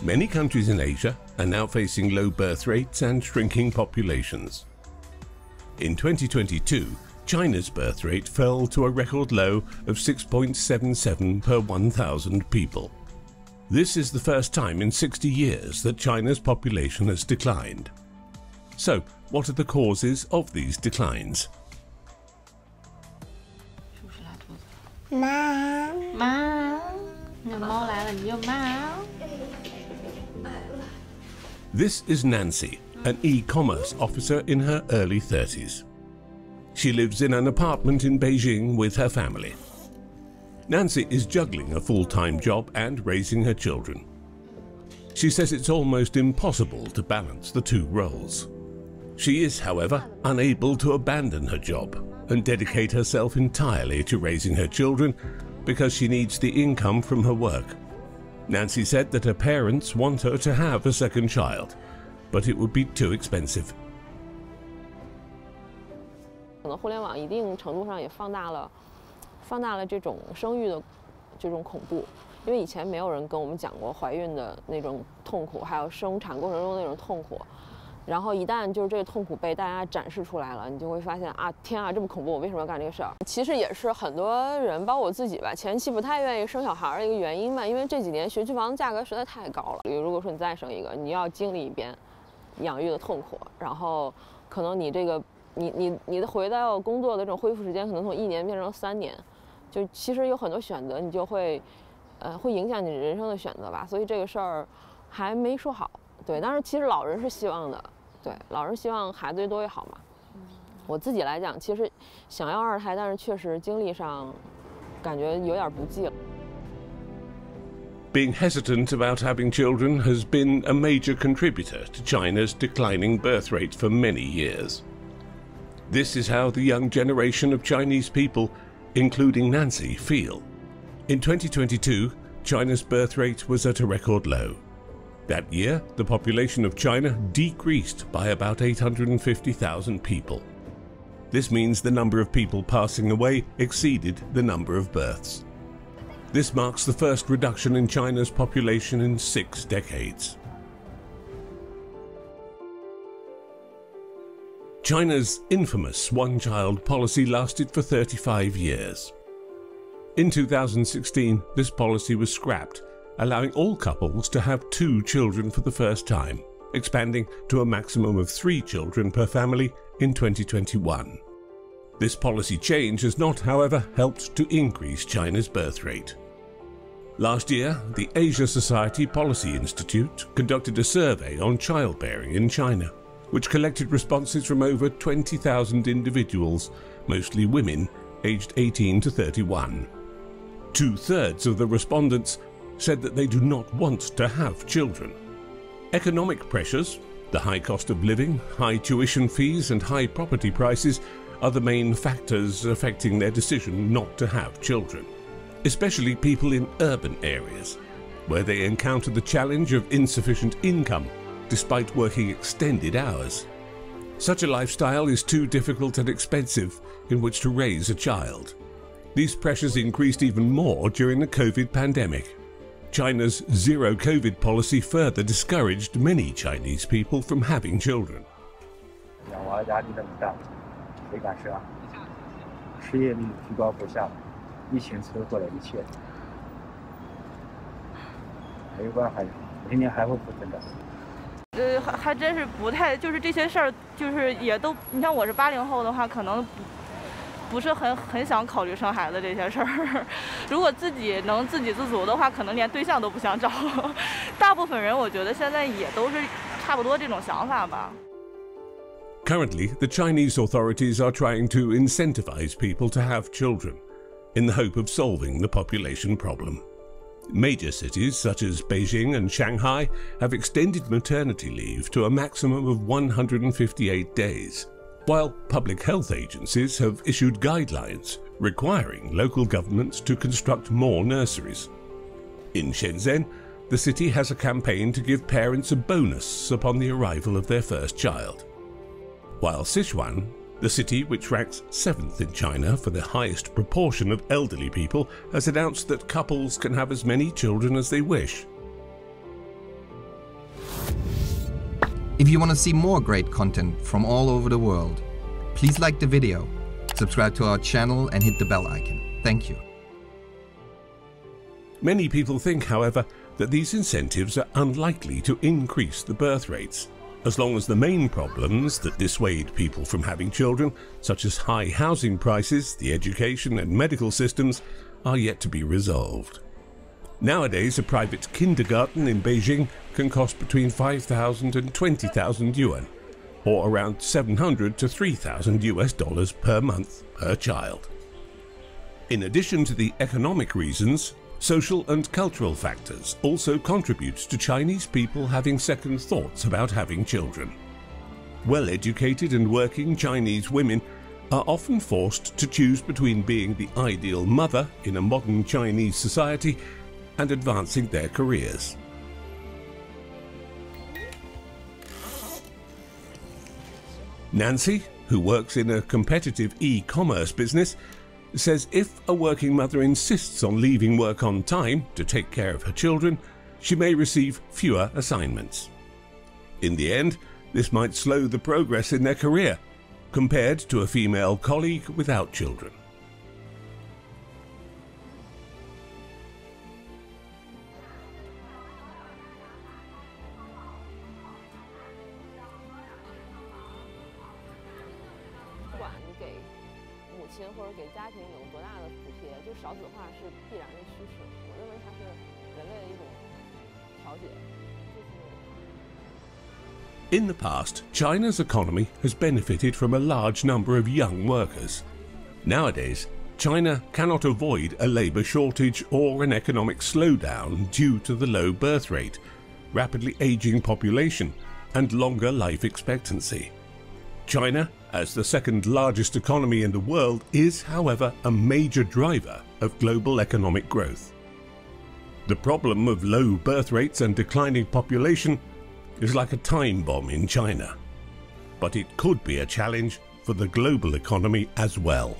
Many countries in Asia are now facing low birth rates and shrinking populations. In 2022, China's birth rate fell to a record low of 6.77 per 1,000 people. This is the first time in 60 years that China's population has declined. So, what are the causes of these declines? This is Nancy, an e-commerce officer in her early 30s. She lives in an apartment in Beijing with her family. Nancy is juggling a full-time job and raising her children. She says it's almost impossible to balance the two roles. She is, however, unable to abandon her job and dedicate herself entirely to raising her children because she needs the income from her work. Nancy said that her parents want her to have a second child, but it would be too expensive. 可能互联网一定程度上也放大了这种生育的这种恐怖，因为以前没有人跟我们讲过怀孕的那种痛苦，还有生产过程中的那种痛苦。然后一旦就是这个痛苦被大家展示出来了，你就会发现啊，天啊，这么恐怖，我为什么要干这个事儿？其实也是很多人，包括我自己吧，前期不太愿意生小孩的一个原因吧，因为这几年学区房的价格实在太高了。如果说你再生一个，你要经历一遍养育的痛苦，然后可能你这个你的回到工作的这种恢复时间，可能从1年变成3年，就其实有很多选择，你就会会影响你人生的选择吧。所以这个事儿还没说好。对，当然其实老人是希望的。 对，老人希望孩子越多越好嘛。我自己来讲，其实想要2胎，但是确实精力上感觉有点不济了。Being hesitant about having children has been a major contributor to China's declining birth rate for many years. This is how the young generation of Chinese people, including Nancy, feel. In 2022, China's birth rate was at a record low. That year, the population of China decreased by about 850,000 people. This means the number of people passing away exceeded the number of births. This marks the first reduction in China's population in 6 decades. China's infamous one-child policy lasted for 35 years. In 2016, this policy was scrapped, allowing all couples to have 2 children for the first time, expanding to a maximum of 3 children per family in 2021. This policy change has not, however, helped to increase China's birth rate. Last year, the Asia Society Policy Institute conducted a survey on childbearing in China, which collected responses from over 20,000 individuals, mostly women, aged 18 to 31. 2/3 of the respondents said that they do not want to have children. Economic pressures, the high cost of living, high tuition fees and high property prices are the main factors affecting their decision not to have children, especially people in urban areas, where they encounter the challenge of insufficient income despite working extended hours. Such a lifestyle is too difficult and expensive in which to raise a child. These pressures increased even more during the COVID pandemic. China's zero-COVID policy further discouraged many Chinese people from having children. 养娃压力那么大，没赶上，失业率居高不下，疫情摧毁了一切，没有办法，明年还会不增长。还真是不太，就是这些事儿，就是也都，你像我是80后的话，可能不是很想考虑生孩子这些事儿。如果自己能自给自足的话，可能连对象都不想找。大部分人我觉得现在也都是差不多这种想法吧。Currently, the Chinese authorities are trying to incentivize people to have children, in the hope of solving the population problem. Major cities such as Beijing and Shanghai have extended maternity leave to a maximum of 158 days, while public health agencies have issued guidelines requiring local governments to construct more nurseries. In Shenzhen, the city has a campaign to give parents a bonus upon the arrival of their first child. While Sichuan, the city which ranks 7th in China for the highest proportion of elderly people, has announced that couples can have as many children as they wish. If you want to see more great content from all over the world, please like the video, subscribe to our channel and hit the bell icon. Thank you. Many people think, however, that these incentives are unlikely to increase the birth rates, as long as the main problems that dissuade people from having children, such as high housing prices, the education and medical systems, are yet to be resolved. Nowadays, a private kindergarten in Beijing can cost between 5,000 and 20,000 yuan, or around 700 to 3,000 US dollars per month per child. In addition to the economic reasons, social and cultural factors also contribute to Chinese people having second thoughts about having children. Well-educated and working Chinese women are often forced to choose between being the ideal mother in a modern Chinese society and advancing their careers. Nancy, who works in a competitive e-commerce business, says if a working mother insists on leaving work on time to take care of her children, she may receive fewer assignments. In the end, this might slow the progress in their career, compared to a female colleague without children. In the past, China's economy has benefited from a large number of young workers. Nowadays, China cannot avoid a labour shortage or an economic slowdown due to the low birth rate, rapidly ageing population, and longer life expectancy. China, as the second largest economy in the world, is, however, a major driver of global economic growth. The problem of low birth rates and declining population is like a time bomb in China, but it could be a challenge for the global economy as well.